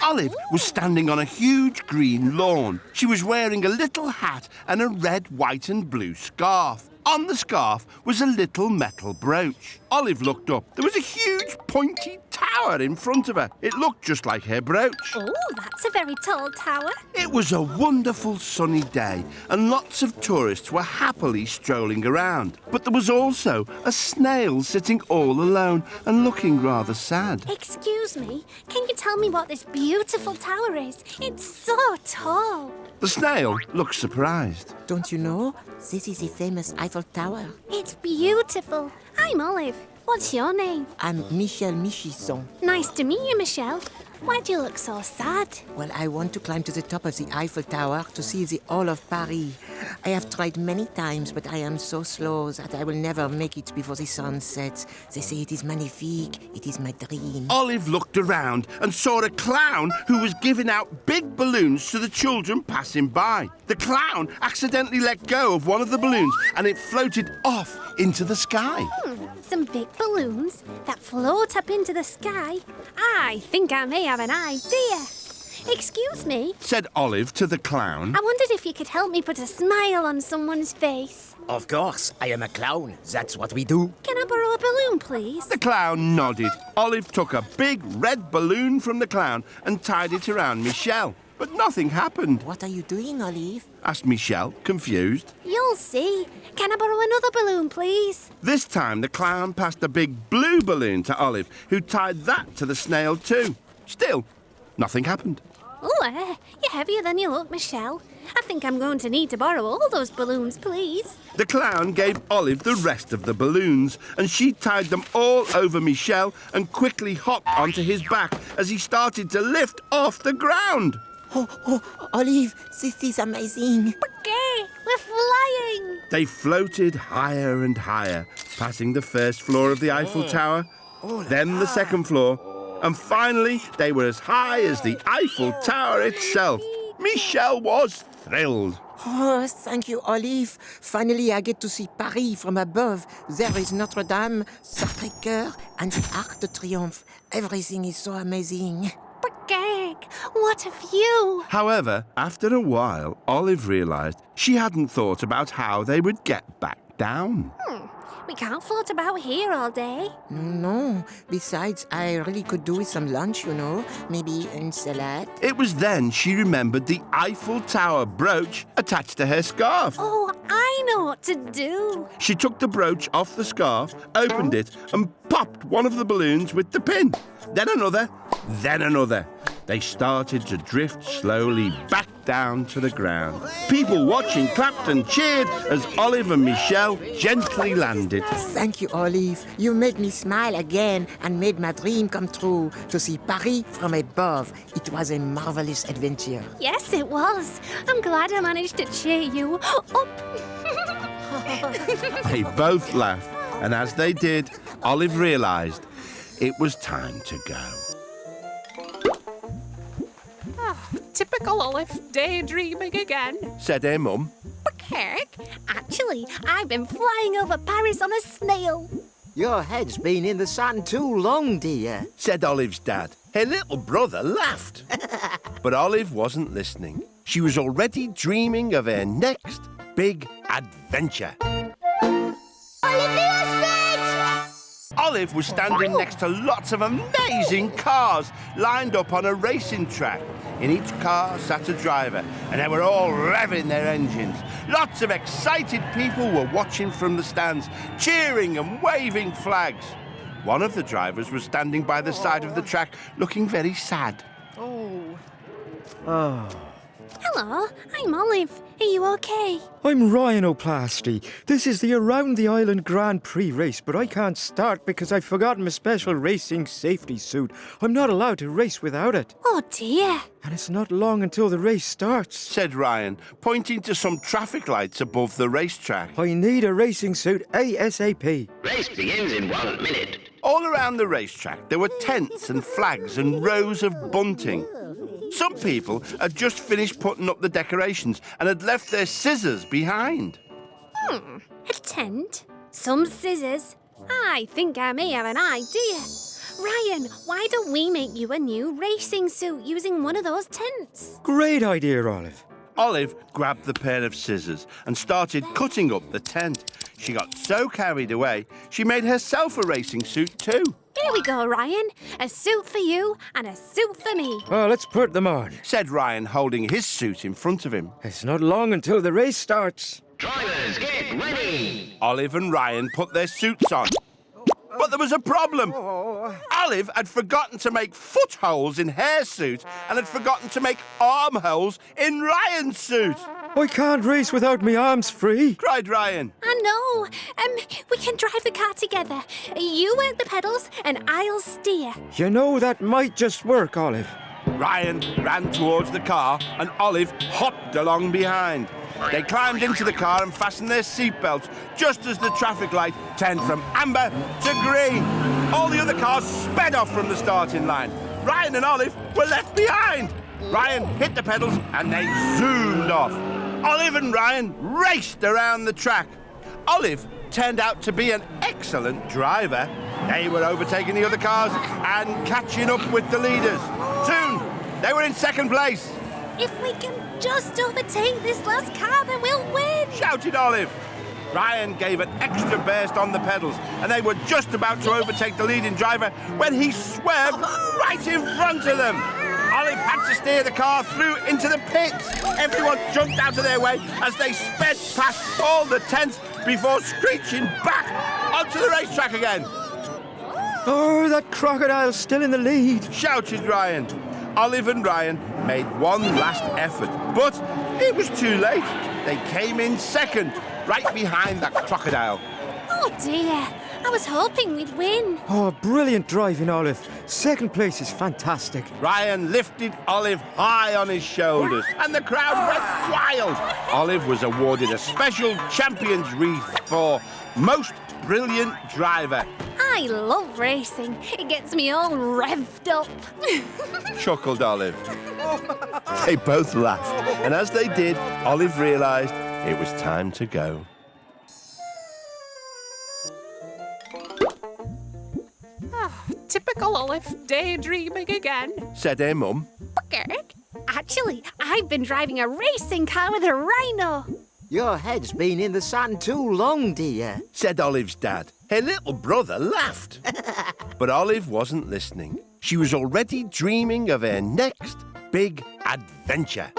Olive was standing on a huge green lawn. She was wearing a little hat and a red, white and blue scarf. On the scarf was a little metal brooch. Olive looked up. There was a huge pointy tower in front of her. It looked just like her brooch. Oh, that's a very tall tower. It was a wonderful sunny day and lots of tourists were happily strolling around. But there was also a snail sitting all alone and looking rather sad. Excuse me, can you tell me what this beautiful tower is? It's so tall. The snail looked surprised. Don't you know? This is the famous Eiffel Tower. It's beautiful. I'm Olive. What's your name? I'm Michel Michisson. Nice to meet you, Michelle. Why do you look so sad? Well, I want to climb to the top of the Eiffel Tower to see the Hall of Paris. I have tried many times, but I am so slow that I will never make it before the sun sets. They say it is magnifique. It is my dream. Olive looked around and saw a clown who was giving out big balloons to the children passing by. The clown accidentally let go of one of the balloons and it floated off into the sky. Some big balloons that float up into the sky. I think I may have an idea. Excuse me, Said Olive to the clown. I wondered if you could help me put a smile on someone's face. Of course, I am a clown. That's what we do. Can I borrow a balloon, please? The clown nodded. Olive took a big red balloon from the clown and tied it around Michelle. But nothing happened. What are you doing, Olive? Asked Michelle, confused. You'll see. Can I borrow another balloon, please? This time the clown passed a big blue balloon to Olive, who tied that to the snail too. Still, nothing happened. Oh, you're heavier than you look, Michelle. I think I'm going to need to borrow all those balloons, please. The clown gave Olive the rest of the balloons, and she tied them all over Michelle and quickly hopped onto his back as he started to lift off the ground. Oh, Olive, this is amazing. Okay, we're flying. They floated higher and higher, passing the first floor of the Eiffel Tower, then the second floor, and finally they were as high as the Eiffel Tower itself. Michelle was thrilled. Oh, thank you, Olive. Finally, I get to see Paris from above. There is Notre Dame, Sacré-Cœur, and the Arc de Triomphe. Everything is so amazing. Bagag, what a view. However, after a while, Olive realised she hadn't thought about how they would get back down. We can't float about here all day. No, besides, I really could do with some lunch, you know. Maybe a salad. It was then she remembered the Eiffel Tower brooch attached to her scarf. Oh, I know what to do. She took the brooch off the scarf, opened it, and popped one of the balloons with the pin. Then another, then another. They started to drift slowly back down to the ground. People watching clapped and cheered as Olive and Michelle gently landed. Thank you, Olive. You made me smile again and made my dream come true to see Paris from above. It was a marvelous adventure. Yes, it was. I'm glad I managed to cheer you up. They both laughed, and as they did, Olive realised it was time to go. Typical Olive, daydreaming again. Said her mum. Kirk, actually, I've been flying over Paris on a snail. Your head's been in the sun too long, dear. Said Olive's dad. Her little brother laughed. But Olive wasn't listening. She was already dreaming of her next big adventure. Olive was standing next to lots of amazing cars lined up on a racing track. In each car sat a driver, and they were all revving their engines. Lots of excited people were watching from the stands, cheering and waving flags. One of the drivers was standing by the side of the track, looking very sad. Hello, I'm Olive. Are you okay? I'm Rhinoplasty. This is the Around the Island Grand Prix race, but I can't start because I've forgotten my special racing safety suit. I'm not allowed to race without it. Oh dear. And it's not long until the race starts. Said Ryan, pointing to some traffic lights above the racetrack. I need a racing suit ASAP. Race begins in 1 minute. All around the racetrack, there were tents and flags and rows of bunting. Some people had just finished putting up the decorations and had left their scissors behind. A tent? Some scissors? I think I may have an idea. Ryan, why don't we make you a new racing suit using one of those tents? Great idea, Olive. Olive grabbed the pair of scissors and started cutting up the tent. She got so carried away, she made herself a racing suit too. Here we go, Ryan. A suit for you and a suit for me. Well, let's put them on. Said Ryan, holding his suit in front of him. It's not long until the race starts. Drivers, get ready! Olive and Ryan put their suits on. But there was a problem. Olive had forgotten to make footholes in her suit and had forgotten to make armholes in Ryan's suit. I can't race without my arms free. Cried Ryan. I know. We can drive the car together. You work the pedals and I'll steer. You know, that might just work, Olive. Ryan ran towards the car and Olive hopped along behind. They climbed into the car and fastened their seatbelts just as the traffic light turned from amber to green. All the other cars sped off from the starting line. Ryan and Olive were left behind. Ryan hit the pedals and they zoomed off. Olive and Ryan raced around the track. Olive turned out to be an excellent driver. They were overtaking the other cars and catching up with the leaders. Soon, they were in second place. If we can just overtake this last car, then we'll win. Shouted Olive. Ryan gave an extra burst on the pedals, and they were just about to overtake the leading driver when he swerved right in front of them. Olive had to steer the car through into the pits. Everyone jumped out of their way as they sped past all the tents before screeching back onto the racetrack again. Oh, that crocodile's still in the lead. Shouted Ryan. Olive and Ryan made one last effort, but it was too late. They came in second, right behind that crocodile. Oh dear, I was hoping we'd win. Oh, brilliant driving, Olive. Second place is fantastic. Ryan lifted Olive high on his shoulders, and the crowd went wild. Olive was awarded a special champion's wreath for Most Brilliant Driver. I love racing. It gets me all revved up. Chuckled Olive. They both laughed, and as they did, Olive realised it was time to go. Typical Olive, daydreaming again. Said her mum. Gurk, actually, I've been driving a racing car with a rhino. Your head's been in the sand too long, dear. Said Olive's dad. Her little brother laughed. But Olive wasn't listening. She was already dreaming of her next big adventure.